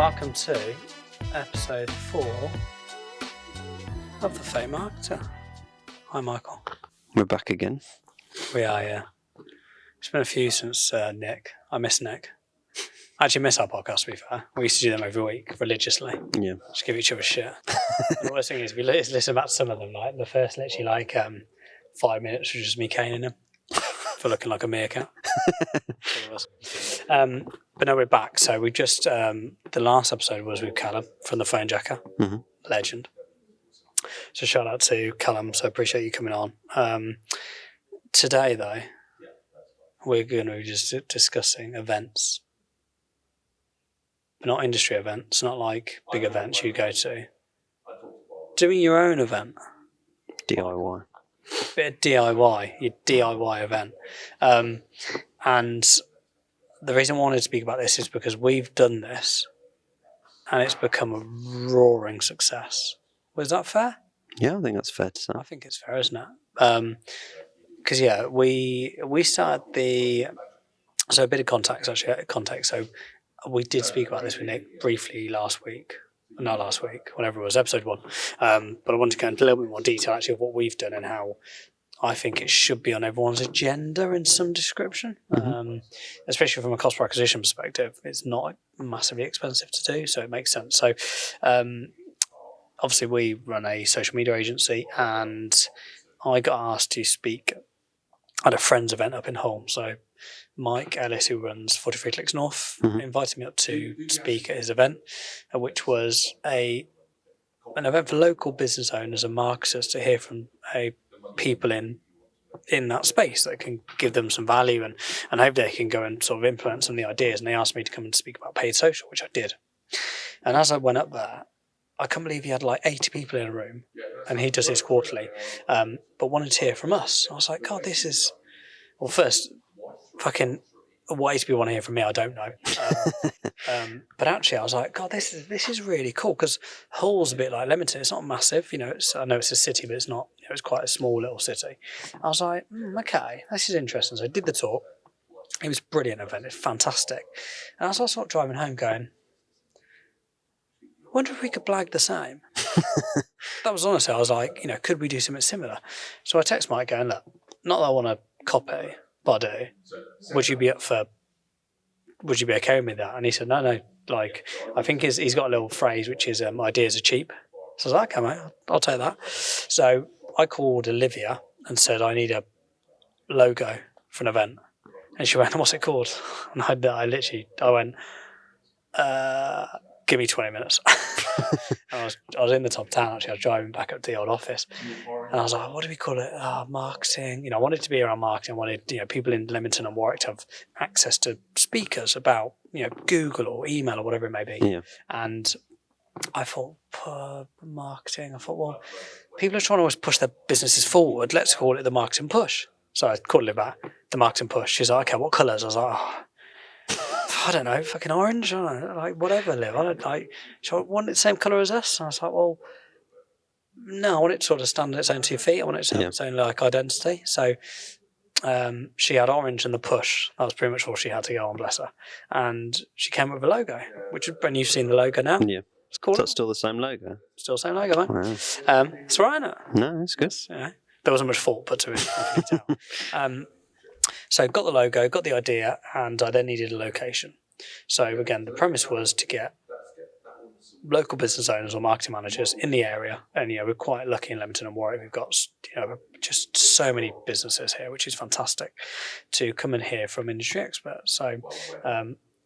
welcome to episode 4 of The Fake Marketer. Hi, Michael. We're back again. We are, yeah. It's been a few since Nick. I miss Nick. I actually miss our podcast, to be fair. We used to do them every week, religiously. Yeah. Just give each other shit. And the worst thing is, we listen back to some of them, like the first literally 5 minutes was just me caning him for looking like a meerkat. But no, we're back. So we just, the last episode was with Callum from the Phone Jacker, legend. So shout out to Callum. So appreciate you coming on. Today, though, we're going to be just discussing events. But not industry events, not like big events you go to. Doing your own event. DIY. Bit of DIY, your DIY event. And the reason I wanted to speak about this is because we've done this and it's become a roaring success. Was that fair? Yeah, I think that's fair to say. I think it's fair, isn't it? Because, we started so a bit of context, So we did speak about this with Nick briefly whenever it was episode 1. But I wanted to go into a little bit more detail actually of what we've done and how I think it should be on everyone's agenda in some description, especially from a cost per acquisition perspective. It's not massively expensive to do, so it makes sense. So obviously we run a social media agency and I got asked to speak at a friend's event up in Hull. So Mike Ellis, who runs 43 Clicks North, invited me up to speak at his event, which was an event for local business owners and marketers to hear from people in that space that can give them some value and hope they can go and sort of implement some of the ideas. And they asked me to come and speak about paid social, which I did. And as I went up there, I can't believe he had 80 people in a room, and he does this quarterly, but wanted to hear from us. I was like, God, this is... Well, first, fucking what 80 people want to hear from me, I don't know. But actually, I was like, God, this is really cool, because Hull's a bit like Leamington. It's not massive, I know it's a city, but it's not. It's quite a small little city. I was like, okay, this is interesting. So I did the talk. It was a brilliant event. It's fantastic. And as I was sort of driving home, going, I wonder if we could blag the same. That was honestly, I was like, could we do something similar? So I text Mike going, look, not that I want to copy, but I do. Would you be okay with me that? And he said, no, I think he's got a little phrase, which is ideas are cheap. So I was like, okay, mate, I'll take that. So I called Olivia and said, I need a logo for an event. And she went, what's it called? And I went, give me 20 minutes. I was in the top town, actually. I was driving back up to the old office. And I was like, what do we call it? Marketing. I wanted to be around marketing. I wanted, people in Leamington and Warwick to have access to speakers about, Google or email or whatever it may be. Yeah. And I thought, marketing. I thought, well, people are trying to always push their businesses forward. Let's call it the marketing push. So I called it back, the marketing push. She's like, okay, what colours? I was like, I don't know, fucking orange, I don't know, whatever, Liv. So I want it the same colour as us. And I was like, well, no, I want it to sort of stand on its own 2 feet. I want it to have its own identity. So she had orange and the push. That was pretty much all she had to go on, bless her. And she came up with a logo, and you've seen the logo now. Yeah. It's cool. So it's still the same logo? Still the same logo, mate. Wow. It's all right, isn't it? No, it's good. There wasn't much thought put to it, I can tell. So got the logo, got the idea, and I then needed a location. So again, the premise was to get local business owners or marketing managers in the area. And, we're quite lucky in Leamington and Warwick. We've got, just so many businesses here, which is fantastic, to come and hear from industry experts. So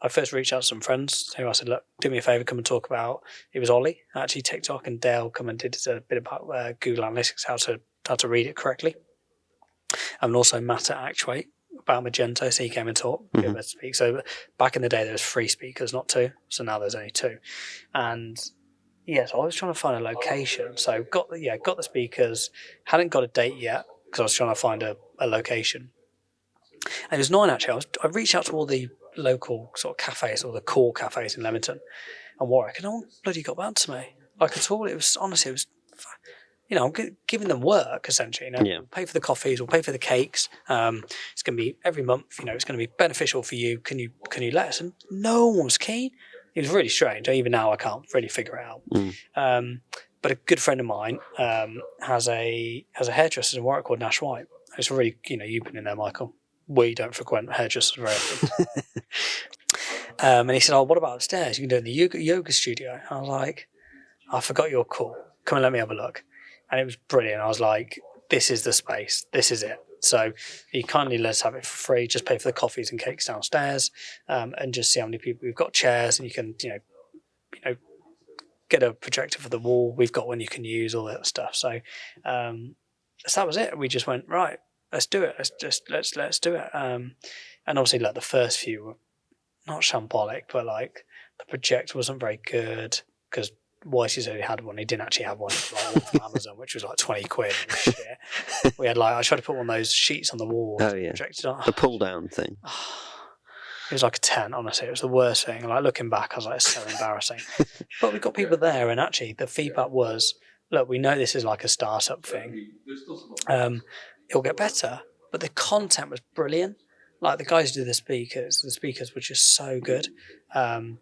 I first reached out to some friends who I said, look, do me a favour, come and talk about, it was Ollie, actually TikTok, and Dale come and did a bit about Google Analytics, how to read it correctly. And also Matt at Actuate about Magento, so he came and talked, give us to speak. So back in the day there was 3 speakers, not 2, so now there's only 2. And so I was trying to find a location. So got the speakers, hadn't got a date yet because I was trying to find a location. And it was 9 actually. I reached out to all the local sort of cafes, or the core cafes in Leamington and Warwick, and no one bloody got back to me at all. It was honestly, I'm giving them work essentially. We'll pay for the coffees, we'll pay for the cakes. It's going to be every month. It's going to be beneficial for you. Can you let us? And no one was keen. It was really strange. Even now, I can't really figure it out. But a good friend of mine has a hairdresser in Warwick called Nash White. It's really, you've been in there, Michael. We don't frequent hairdressers very often. And he said, "Oh, what about upstairs? You can do it in the yoga studio." I was like, "I forgot you're cool. Come and let me have a look." And it was brilliant. I was like, "This is the space. This is it." So he kindly let us have it for free. Just pay for the coffees and cakes downstairs, and just see how many people we've got chairs, and you can, get a projector for the wall. We've got one you can use, all that stuff. So that was it. We just went, right, let's do it. Let's do it. And obviously, like the first few were not shambolic, but like the projector wasn't very good because Whitey's already had one. He didn't actually have one, like one from Amazon, which was like 20 quid. And shit. We had I tried to put one of those sheets on the wall. Oh yeah, the pull down thing. It was like a tent, honestly. It was the worst thing. Like looking back, I was like, it's so embarrassing. But we got people there, and actually the feedback was, look, we know this is like a startup thing. It'll get better, but the content was brilliant. Like the guys who did the speakers were just so good. And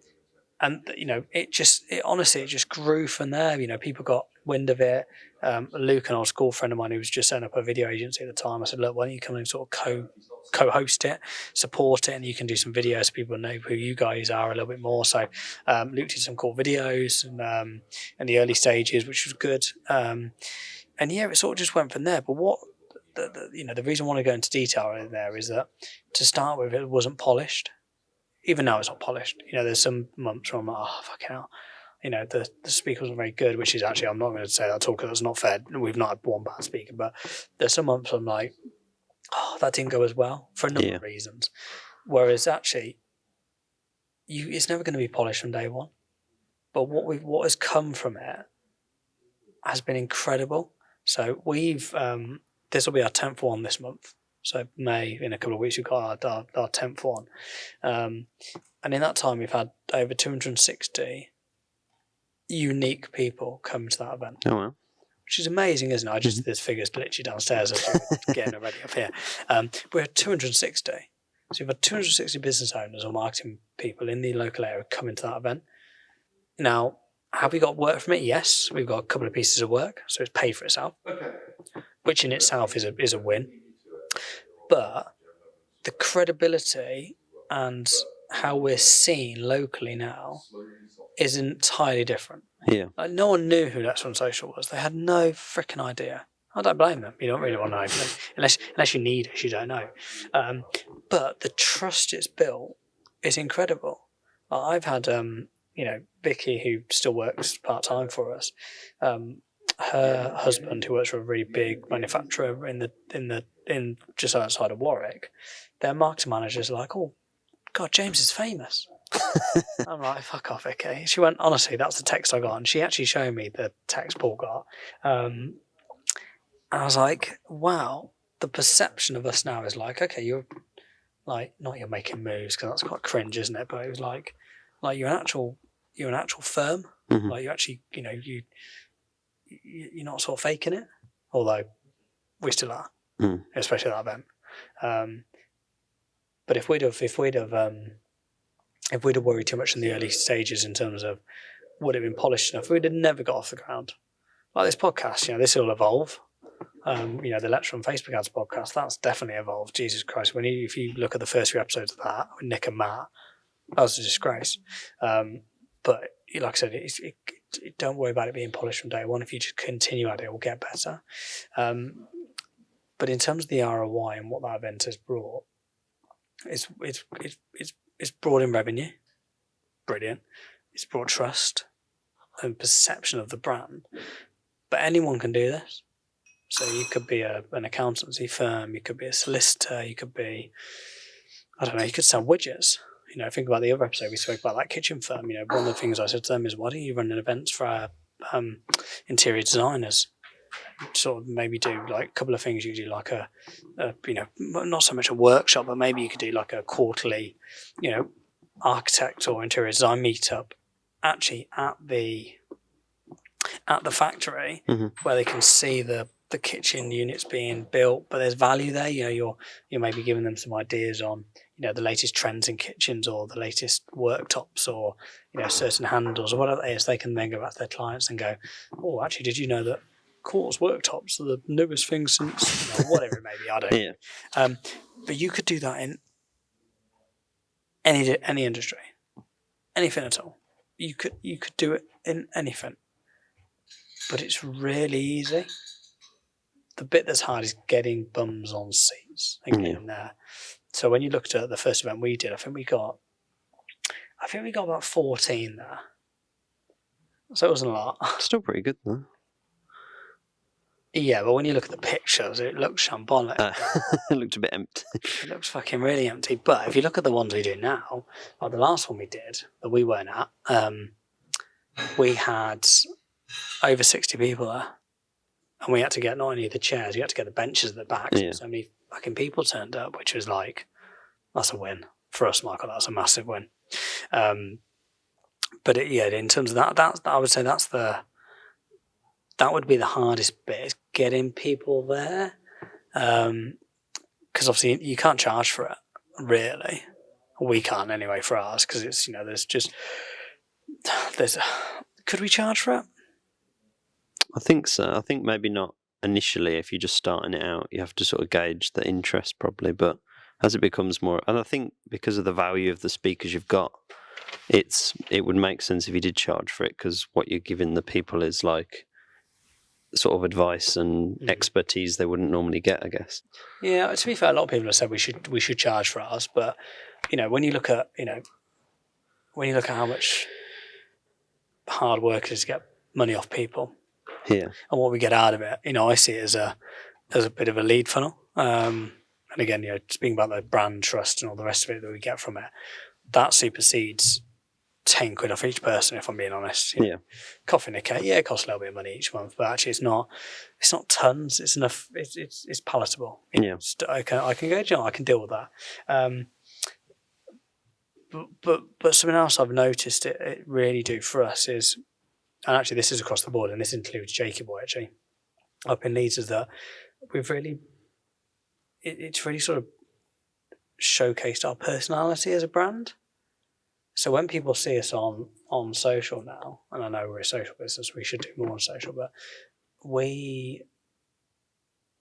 it honestly just grew from there. People got wind of it. Luke, an old school friend of mine who was just setting up a video agency at the time, I said, look, why don't you come and sort of co-host it, support it, and you can do some videos so people know who you guys are a little bit more. So Luke did some cool videos and in the early stages, which was good. And yeah, it sort of just went from there. But what the reason I want to go into detail in there is that to start with, it wasn't polished. Even now it's not polished. There's some months where I'm like, oh, fucking hell. The speaker wasn't very good, which is actually, I'm not going to say that at all because that's not fair. We've not had one bad speaker, but there's some months I'm like, oh, that didn't go as well for a number of reasons. Whereas actually, it's never going to be polished from day one. But what has come from it has been incredible. So we've, this will be our 10th one this month. So May, in a couple of weeks, we've got our 10th one. And in that time, we've had over 260 unique people come to that event. Oh, wow. Which is amazing, isn't it? There's figures literally downstairs as you're getting it ready up here. We're at 260. So you've had 260 business owners or marketing people in the local area coming to that event. Now, have we got work from it? Yes, we've got a couple of pieces of work, so it's paid for itself, which in itself is a win. But the credibility and how we're seen locally now is entirely different. Yeah. Like, no one knew who Let's Run Social was. They had no freaking idea. I don't blame them. You don't really want to know. Unless you need us, you don't know. But the trust it's built is incredible. I've had, Vicky, who still works part-time for us, her husband, who works for a really big manufacturer in just outside of Warwick, their marketing manager's like, oh, God, James is famous. I'm like, fuck off, Vicky. She went, honestly, that's the text I got. And she actually showed me the text Paul got. And I was like, wow, the perception of us now is like, okay, you're like, not you're making moves, because that's quite cringe, isn't it? But it was like you're an actual firm. Mm-hmm. Like you actually, you're not sort of faking it. Although we still are, especially at that event. But if we'd have worried too much in the early stages in terms of would it have been polished enough, we'd have never got off the ground. Like this podcast, this will evolve. The Let's Run Facebook Ads podcast, that's definitely evolved. Jesus Christ, if you look at the first few episodes of that with Nick and Matt, that was a disgrace. But like I said, don't worry about it being polished from day one. If you just continue at it, it will get better. But in terms of the ROI and what that event has brought, it's brought in revenue, brilliant. It's brought trust and perception of the brand. But anyone can do this. So you could be an accountancy firm, you could be a solicitor, you could be, you could sell widgets. Think about the other episode we spoke about that kitchen firm. One of the things I said to them is, why don't you run an event for our interior designers? Sort of maybe do like a couple of things. You could do like not so much a workshop, but maybe you could do like a quarterly, architect or interior design meetup, actually at the factory, where they can see the the kitchen units being built, but there's value there. You're maybe giving them some ideas on the latest trends in kitchens or the latest worktops or certain handles or whatever it is. They can then go back to their clients and go, oh, actually, did you know that quartz worktops are the newest thing since whatever it may be? I don't know. Yeah. But you could do that in any industry, anything at all. You could do it in anything, but it's really easy. The bit that's hard is getting bums on seats and getting there. So when you looked at the first event we did, I think we got about 14 there. So it wasn't a lot. Still pretty good though. Yeah, but when you look at the pictures, it looks shambolic. It looked a bit empty. It looks fucking really empty. But if you look at the ones we do now, like the last one we did that we weren't at, we had over 60 people there. And we had to get not only the chairs, you had to get the benches at the back. So, so many fucking people turned up, which was like, that's a win. For us, Michael, that's a massive win. But in terms of that, I would say that would be the hardest bit, is getting people there. Because obviously you can't charge for it, really. We can't anyway for ours, because it's, could we charge for it? I think so. I think maybe not initially. If you're just starting it out, you have to sort of gauge the interest probably. But as it becomes more, and I think because of the value of the speakers you've got, it would make sense if you did charge for it, because what you're giving the people is like sort of advice and expertise they wouldn't normally get, I guess. Yeah, to be fair, a lot of people have said we should charge for ours, but when you look at how much hard work it is to get money off people. Yeah. And what we get out of it, I see it as a bit of a lead funnel. And again, speaking about the brand trust and all the rest of it that we get from it, that supersedes 10 quid off each person, if I'm being honest. Coffee and a cake, it costs a little bit of money each month, but actually it's not tons. It's enough. It's palatable. I can go, I can deal with that. But something else I've noticed it really do for us is, and actually this is across the board, and this includes Jakey Boy actually, up in Leeds, is that we've really, it's really sort of showcased our personality as a brand. So when people see us on social now, and I know we're a social business, we should do more on social, but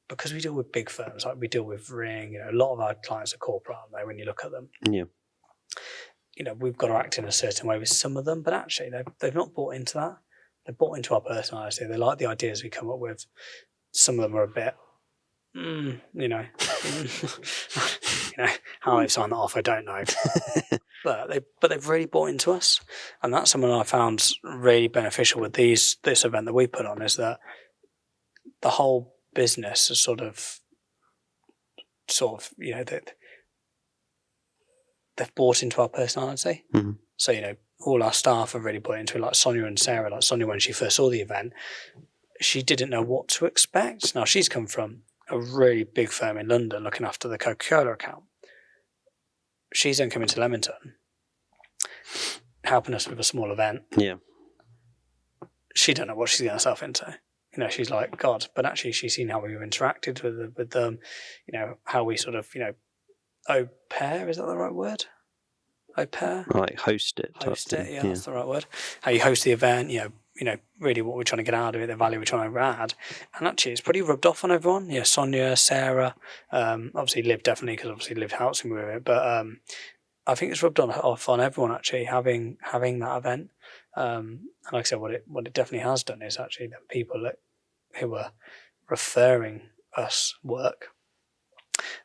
because we deal with big firms, like we deal with Ring, a lot of our clients are corporate, aren't they, when you look at them? Yeah. We've got to act in a certain way with some of them, but actually they've not bought into that. They've bought into our personality. They like the ideas we come up with. Some of them are a bit, how they've signed that off, I don't know. but they've really bought into us, and that's something I found really beneficial with this event that we put on, is that the whole business is sort of they've bought into our personality. Mm-hmm. So, all our staff have really bought into it, like Sonia and Sarah. Like Sonia, when she first saw the event, she didn't know what to expect. Now, she's come from a really big firm in London looking after the Coca-Cola account. She's then come into Leamington, helping us with a small event. Yeah. She don't know what she's getting herself into. She's like, God, but actually she's seen how we've interacted with them, how we sort of, au pair, is that the right word? Au pair? Like host it. Host it, yeah, that's the right word. How you host the event, really what we're trying to get out of it, the value we're trying to add. And actually it's pretty rubbed off on everyone. Sonia, Sarah, obviously Liv definitely, because obviously Liv helps me with it. But I think it's rubbed off on everyone actually, having that event. And like I said, what it definitely has done is actually the people who are referring us work,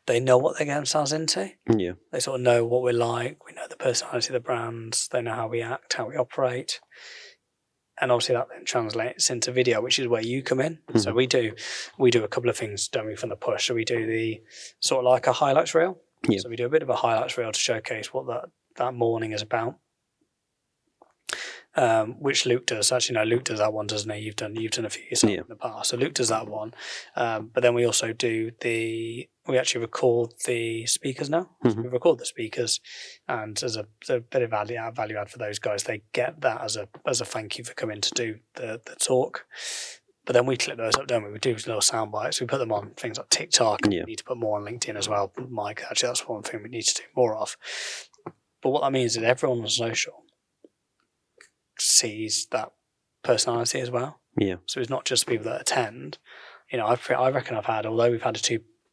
they know what they're getting themselves into. Yeah. They sort of know what we're like. We know the personality of the brands. They know how we act, how we operate. And obviously that then translates into video, which is where you come in. Mm-hmm. So we do a couple of things, don't we, from the push. So we do the sort of like a highlights reel. Yeah. So we do a bit of a highlights reel to showcase what that morning is about. Which Luke does. Actually, no, Luke does that one, doesn't he? You've done a few yourself in the past. So Luke does that one. But then we also do we actually record the speakers now. Mm-hmm. So we record the speakers, and as a bit of value add for those guys, they get that as a thank you for coming to do the talk. But then we clip those up, don't we? We do little sound bites. We put them on things like TikTok. Yeah. We need to put more on LinkedIn as well. Mike, actually, that's one thing we need to do more of. But what that means is everyone on social sees that personality as well. Yeah. So it's not just people that attend. You know, I reckon I've had, although we've had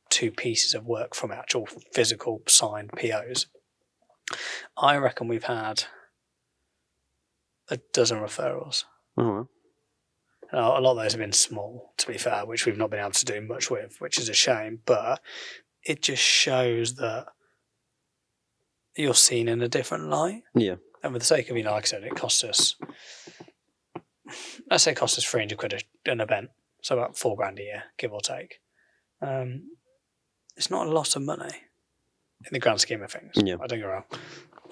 two pieces of work from actual physical signed POs, I reckon we've had a dozen referrals. Oh, well. Now, a lot of those have been small, to be fair, which we've not been able to do much with, which is a shame. But it just shows that you're seen in a different light. Yeah. And for the sake of, you know, like I said, it costs us, let's say it costs us 300 quid an event. So about $4,000 a year, give or take. It's not a lot of money in the grand scheme of things. Yeah. I don't get me wrong.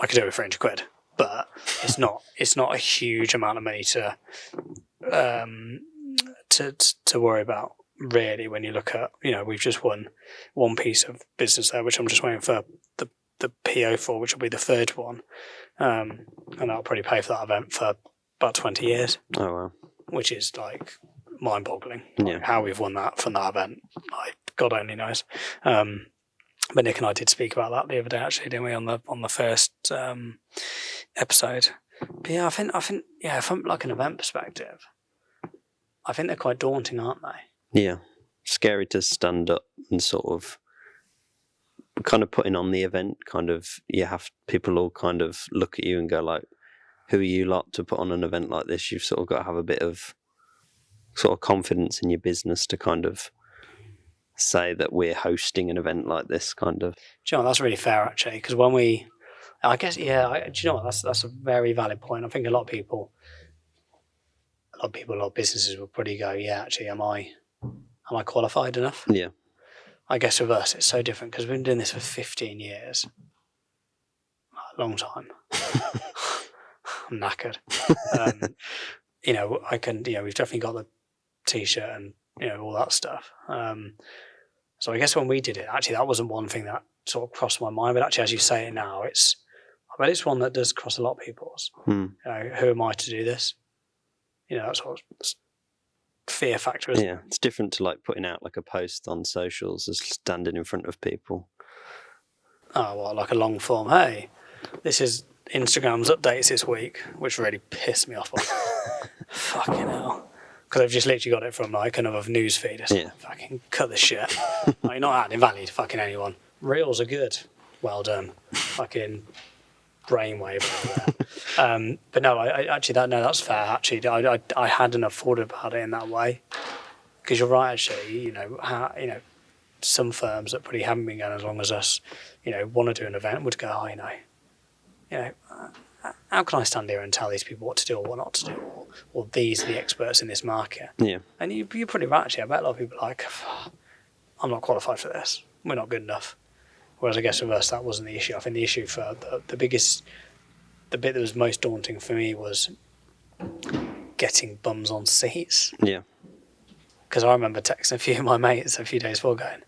I could do it with 300 quid, but it's not a huge amount of money to worry about, really, when you look at, you know, we've just won one piece of business there, which I'm just waiting for the PO for, which will be the third one. And that'll probably pay for that event for about 20 years. Oh, wow. Which is like mind-boggling. Yeah. Like, how we've won that from that event, like, God only knows. But Nick and I did speak about that the other day, actually, didn't we, on the first episode? But yeah, I think yeah, from like an event perspective, I think they're quite daunting, aren't they? Yeah. Scary to stand up and sort of kind of putting on the event, kind of, you have people all kind of look at you and go like, who are you lot to put on an event like this? You've sort of got to have a bit of sort of confidence in your business to kind of say that we're hosting an event like this, kind of. Do you know what, that's really fair, actually, because when I guess, yeah, do you know what, that's a very valid point. I think a lot of businesses will probably go, yeah, actually, am I qualified enough? Yeah. I guess with us, it's so different because we've been doing this for 15 years. A long time. I'm knackered. You know, we've definitely got the t-shirt and, you know, all that stuff. So I guess when we did it, actually, that wasn't one thing that sort of crossed my mind. But actually, as you say it now, I bet it's one that does cross a lot of people's. You know, who am I to do this? You know, that sort of fear factor. Yeah, it's different to like putting out like a post on socials as standing in front of people. Oh, well, like a long form. Hey, this is Instagram's updates this week, which really pissed me off. Fucking hell. Because I've just literally got it from like another news feed. It's like, fucking cut the shit. Like, you're not adding value to fucking anyone. Reels are good. Well done. Fucking brainwave over there. But no, that's fair. Actually, I hadn't thought about it in that way. Because you're right, actually. You know, some firms that probably haven't been going as long as us, you know, want to do an event would go, you know, how can I stand here and tell these people what to do or what not to do, or these are the experts in this market? Yeah. And you're pretty right, actually. I bet a lot of people are like, I'm not qualified for this. We're not good enough. Whereas I guess with us, that wasn't the issue. I think the issue for the bit that was most daunting for me was getting bums on seats. Yeah. Because I remember texting a few of my mates a few days before going,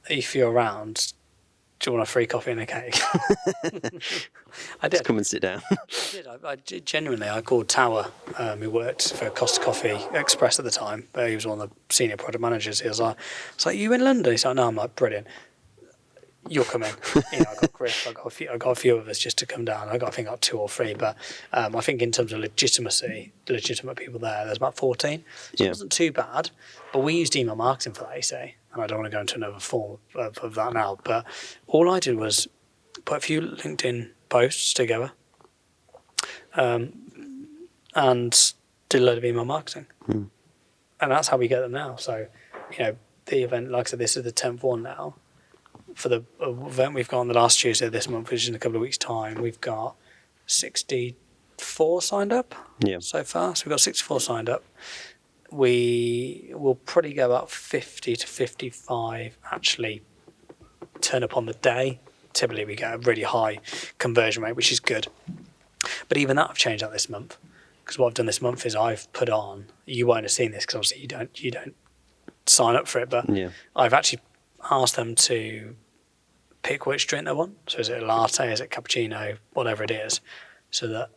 if you're around, do you want a free coffee and a cake? I did. Just come and sit down. I did. Genuinely, I called Tower, who worked for Costa Coffee Express at the time. He was one of the senior product managers. He was like, you in London? He's like, no. I'm like, brilliant. You'll come in. You know, I got Chris, I got a few of us just to come down. I think I got 2 or 3, but I think in terms of legitimate people there's about 14. So It wasn't too bad, but we used email marketing for that, you say, and I don't want to go into another form of that now, but all I did was put a few LinkedIn posts together and did a load of email marketing. And that's how we get them now. So, you know, the event, like I said, this is the 10th one now. For the event we've got on the last Tuesday this month, which is in a couple of weeks' time, we've got 64 signed up so far. So we've got 64 signed up. We will probably go about 50 to 55 actually turn up on the day. Typically we get a really high conversion rate, which is good. But even that I've changed that this month. Because what I've done this month is I've put on, you won't have seen this because obviously you don't sign up for it, but I've actually asked them to pick which drink they want. So is it a latte, is it cappuccino, whatever it is, so that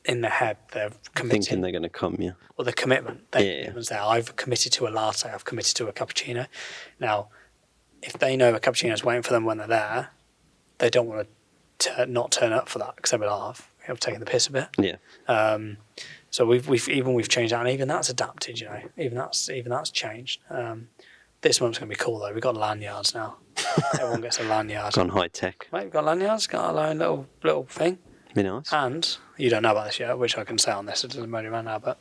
in their head they're Thinking committing. they're going to come, yeah. Well, the commitment. Their Yeah. commitment's there. I've committed to a latte. I've committed to a cappuccino. Now, if they know a cappuccino's waiting for them when they're there, they don't want to not turn up for that because they'll be like, I've taken the piss a bit. Yeah. So we've changed that, and even that's adapted. Even that's changed. This month's going to be cool though. We've got lanyards now. Everyone gets a lanyard. Gone high tech. Right, we've got lanyards. Got our own little thing. Be nice. And you don't know about this yet, which I can say on this. It doesn't matter right now, but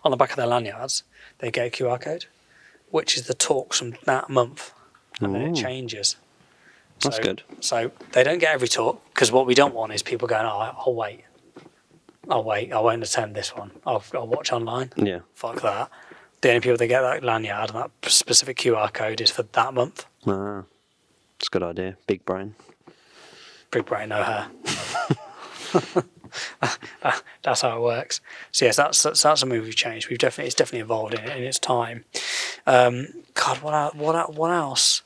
on the back of their lanyards, they get a QR code, which is the talks from that month, and then it changes. That's good. So they don't get every talk, because what we don't want is people going, I'll wait. I won't attend this one. I'll watch online. Yeah. Fuck that. The only people that get that lanyard and that specific QR code is for that month. Ah, it's a good idea. Big brain. Big brain, no hair. That's how it works. So yes, that's a move we've changed. It's definitely evolved in its time. God, what else?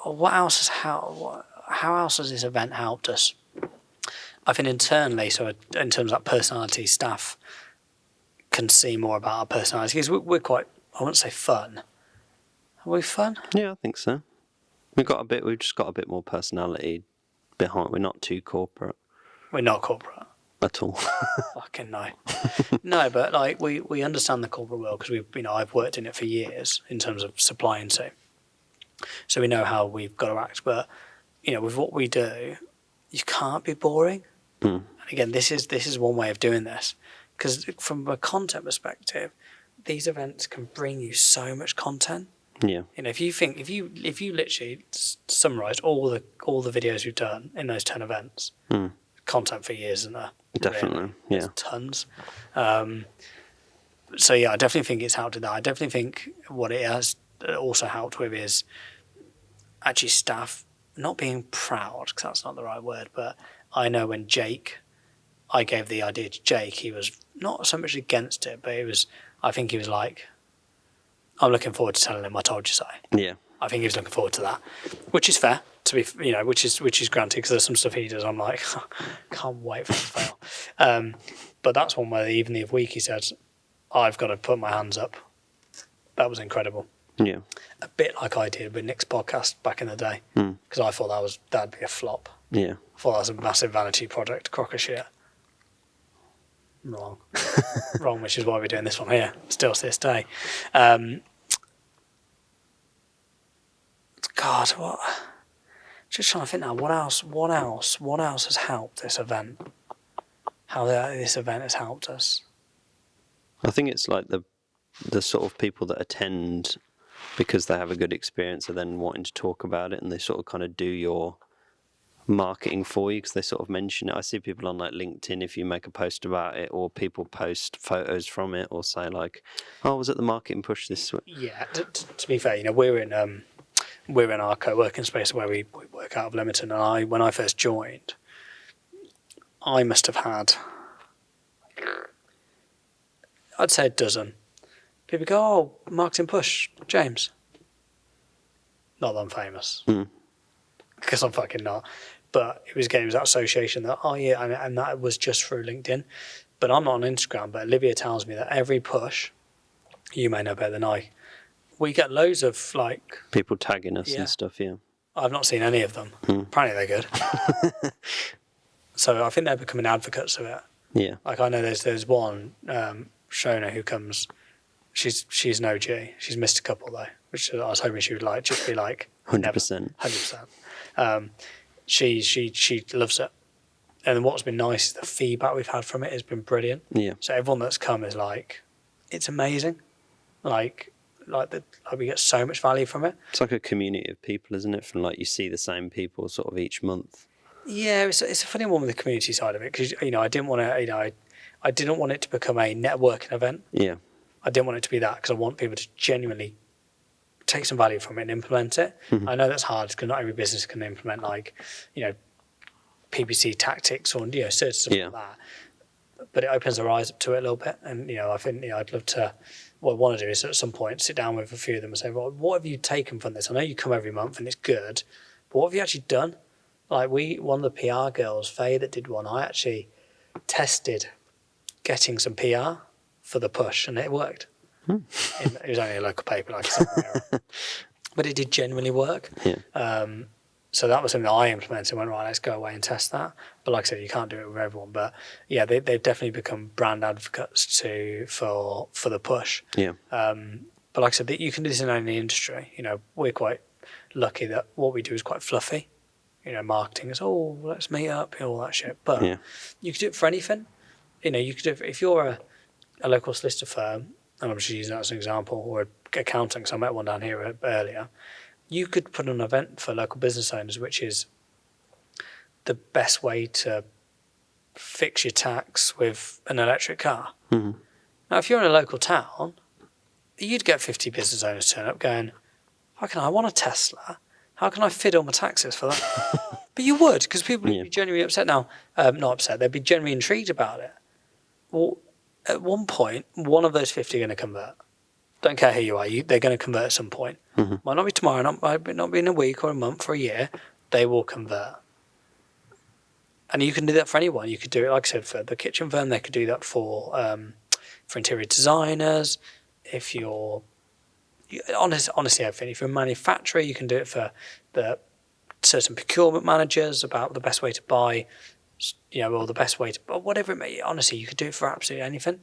What else has how else has this event helped us? I think internally, so in terms of that personality, staff can see more about our personalities. We're quite, I wouldn't say fun. Are we fun? Yeah, I think so. We've just got a bit more personality behind. We're not too corporate We're not corporate. at all. Fucking no. No, but like we understand the corporate world because I've worked in it for years in terms of supplying to. So we know how we've got to act. But with what we do, you can't be boring. And again, this is one way of doing this, because from a content perspective, these events can bring you so much content. Yeah. If you literally summarise all the videos we've done in those 10 events, content for years, isn't there? Definitely. Really. Yeah. There's tons. So yeah, I definitely think it's helped with that. I definitely think what it has also helped with is actually staff not being proud, because that's not the right word, but I know when I gave the idea to Jake, he was not so much against it, but I think he was like, I'm looking forward to telling him I told you so. Yeah. I think he was looking forward to that, which is fair to be, which is granted, because there's some stuff he does. I'm like, can't wait for it to fail. But that's one where even the week he said, I've got to put my hands up. That was incredible. Yeah. A bit like I did with Nick's podcast back in the day, because I thought that'd be a flop. Yeah. I thought that was a massive vanity project, crock of shit. Wrong, which is why we're doing this one here, still to this day. God, what? Just trying to think now. What else has helped this event? How this event has helped us? I think it's like the sort of people that attend because they have a good experience and then wanting to talk about it, and they sort of kind of do your marketing for you because they sort of mention it. I see people on like LinkedIn, if you make a post about it, or people post photos from it, or say like, "Oh, I was at the marketing push this week." Yeah. To be fair, we're in our co-working space where we work out of Leamington, and when I first joined, I must have had, I'd say, a dozen people go, "Oh, marketing push, James." Not that I'm famous, because I'm fucking not. But it was that association that, oh yeah, and that was just through LinkedIn. But I'm not on Instagram, but Olivia tells me that every push, you may know better than I, we get loads of like... people tagging us and stuff, yeah. I've not seen any of them. Apparently they're good. So I think they're becoming advocates of it. Yeah. Like I know there's one, Shona, who comes, she's an OG. She's missed a couple though, which I was hoping she would like, just be like... 100%. 100%. She loves it, and what's been nice is the feedback we've had from it has been brilliant. Yeah. So everyone that's come is like, it's amazing. Like we get so much value from it. It's like a community of people, isn't it? From like you see the same people sort of each month. Yeah, it's a funny one with the community side of it, because I didn't want to I didn't want it to become a networking event. Yeah. I didn't want it to be that, because I want people to genuinely take some value from it and implement it. I know that's hard because not every business can implement PPC tactics or certain stuff like that. But it opens their eyes up to it a little bit, and I think I'd love to. What I want to do is at some point sit down with a few of them and say, well, what have you taken from this? I know you come every month and it's good, but what have you actually done? Like one of the PR girls, Faye, that did one, I actually tested getting some PR for the push, and it worked. It was only a local paper, like I said, but it did genuinely work. Yeah. So that was something that I implemented. Went, right, let's go away and test that. But like I said, you can't do it with everyone. But yeah, they've definitely become brand advocates for the push. Yeah. But like I said, you can do this in any industry. You know, we're quite lucky that what we do is quite fluffy. You know, marketing is, oh, let's meet up, all that shit. But you could do it for anything. You know, you could do it if you're a local solicitor firm, and I'm just using that as an example, or an accountant, because I met one down here earlier. You could put on an event for local business owners, which is the best way to fix your tax with an electric car. Mm-hmm. Now, if you're in a local town, you'd get 50 business owners turn up going, how can I want a Tesla? How can I fit all my taxes for that? But you would, because people would be genuinely upset now. Not upset, they'd be genuinely intrigued about it. Well, at one point, one of those 50 are going to convert. Don't care who you are, they're going to convert at some point. Mm-hmm. Might not be tomorrow, might not be in a week or a month or a year. They will convert. And you can do that for anyone. You could do it, like I said, for the kitchen firm. They could do that for interior designers. If you're honestly everything. If you're a manufacturer, you can do it for the certain procurement managers about the best way to buy, you know, or the best way to, whatever it may be. Honestly, you could do it for absolutely anything,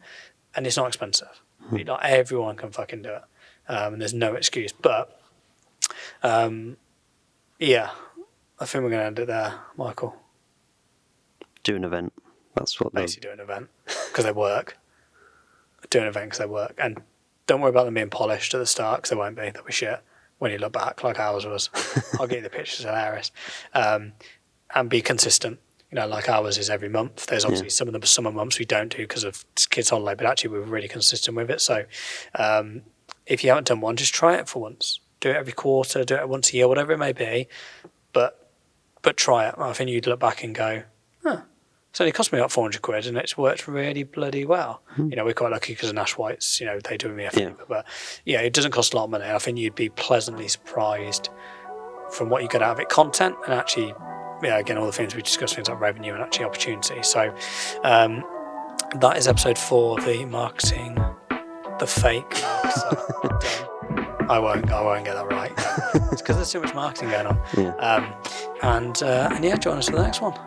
and it's not expensive. Like, everyone can fucking do it, and there's no excuse. But yeah, I think we're going to end it there, Michael. Do an event. That's what basically do an event because they work. Do an event because they work, and don't worry about them being polished at the start because they won't be. They'll be shit when you look back, like ours was. I'll get you the pictures, hilarious. And be consistent. You know, like ours is every month. There's obviously some of the summer months we don't do because of kids' holiday, but actually we're really consistent with it. So if you haven't done one, just try it for once. Do it every quarter, do it once a year, whatever it may be. But try it. I think you'd look back and go, it's only cost me about 400 quid and it's worked really bloody well. You know, we're quite lucky because of Nash White's, you know, they do me a favour. But yeah, it doesn't cost a lot of money. I think you'd be pleasantly surprised from what you get out of it, content and actually, yeah, again, all the things we discussed, things like revenue and actually opportunity. So that is episode 4 of the marketing, the fake. I won't get that right. It's because there's too much marketing going on. And yeah, join us for the next one.